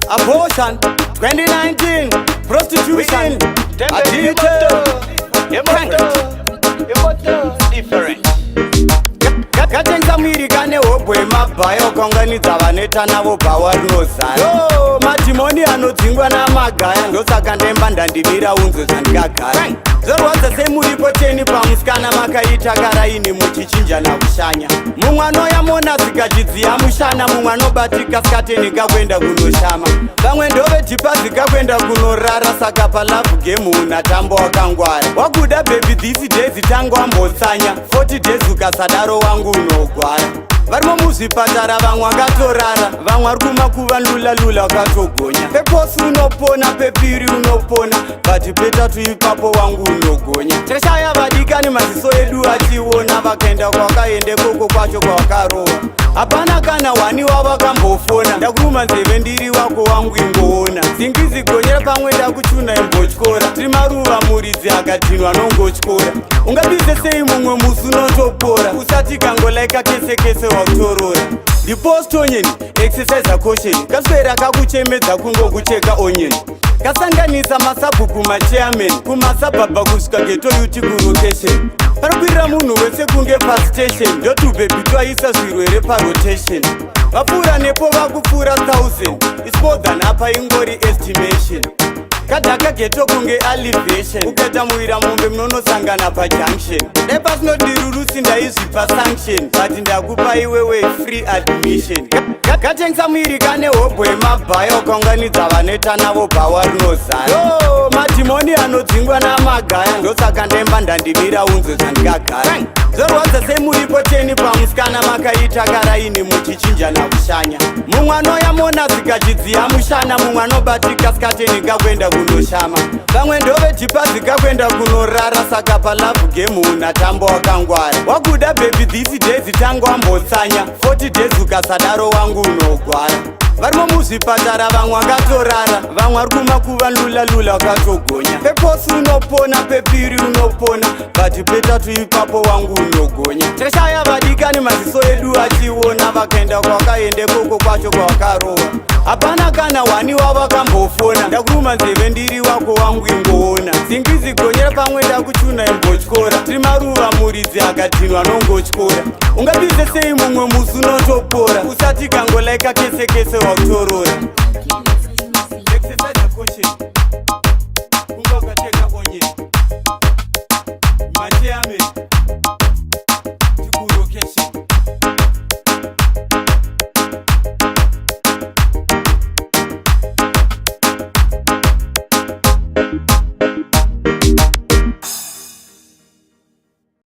Abortion 2019, prostitution, addicted, different. Katenga mwiri kane hobwe mabhayo konganidza vaneta navo bhawa rinozara. Madhimoni anodzingwa namagaya ndosaka ndemba ndandivira unzwe zvandikagara. Zorwadza semuripo 10 pamusikana makaita karaini muchichinjana kushanya. Mumwe anoyamona zikachidziya mushana, mumwe anobatika skatenika kwenda kunoshama. Vamwe ndovedhipa zikakwenda kunorara, saka palavu gemu unatambo wakangwara. Wakuda baby these days tango ambotsanya, 40 days ukasadaro wangu unogwara. Varimo muzvipatara vamwe vakatorara, vamwe vari kumakuvandula vakatogonya. Peposi unopona, pepiri unopona, bati petatu ipapo wangu unogonya. Teshaya vadikani maziso edu achiona, vakaenda kwakaende koko kwacho kwavakarova. Hapana kana wani wavakambofona, ndakuruma nzeve ndiri wako wangu ingoona. Zingizi gonyera pamwe ndakuchuna imbotyora, tiri maruva muridzi akadhinwa nongotyora. Ungabize sei mumwe musi unotopora, usati kangolaika kese kese wakutorora. Ndipost onion, exercise caution, kaswera kakuchemedza kungokucheka onion. Kasanganisa masabhuku machairman, kumasabhabha kusvika geto yuti kurotation. Panokwirira munhu wese kunge pastation, ndotubebi twaisa zvirwere parotation. Vapfuura nepo vakupfuura 1000, it's more than apa ingori estimation. Kadhaka geto kunge elevation, ukaita muwira mombe munonosangana pajunction. Dai pasinodirurusi ndaizvipa sanction, but ndakupa iwewe free admission. Katengesa mwiri kane hobwe mabhayo konganidza vaneta navo bhawa rinozara. Madhimoni anodzingwa namagaya ndosaka ndemba ndandivira unzwe zvandikagara. Zorwadza semuripo 10 pamusikana makaita karaini muchichinjana kushanya. Mumwe anoyamona zikachidziya mushana, mumwe anobatika skatenika kwenda kunoshama. Vamwe ndovedhipa zikakwenda kunorara, saka palavu gemu unatambo wakangwara. Wakuda baby these days tango ambotsanya, 40 days ukasadaro wangu unogwara. Varimo muzvipatara vamwe vakatorara, vamwe vari kumakuvandula vakatogonya. Peposi unopona, pepiri unopona, bati petatu ipapo wangu unogonya. Teshaya vadikani maziso edu achiona, vakaenda kwakaende koko kwacho kwavakarova. Hapana kana wani wavakambofona, ndakuruma nzeve ndiri wako wangu ingoona. Zingizi gonyera pamwe ndakuchuna imbotyora, tiri maruva muridzi akadhinwa nongotyora. Ungabize sei mumwe musi unotopora, usati kangolaika kese kese wakutorora. Exercise caution.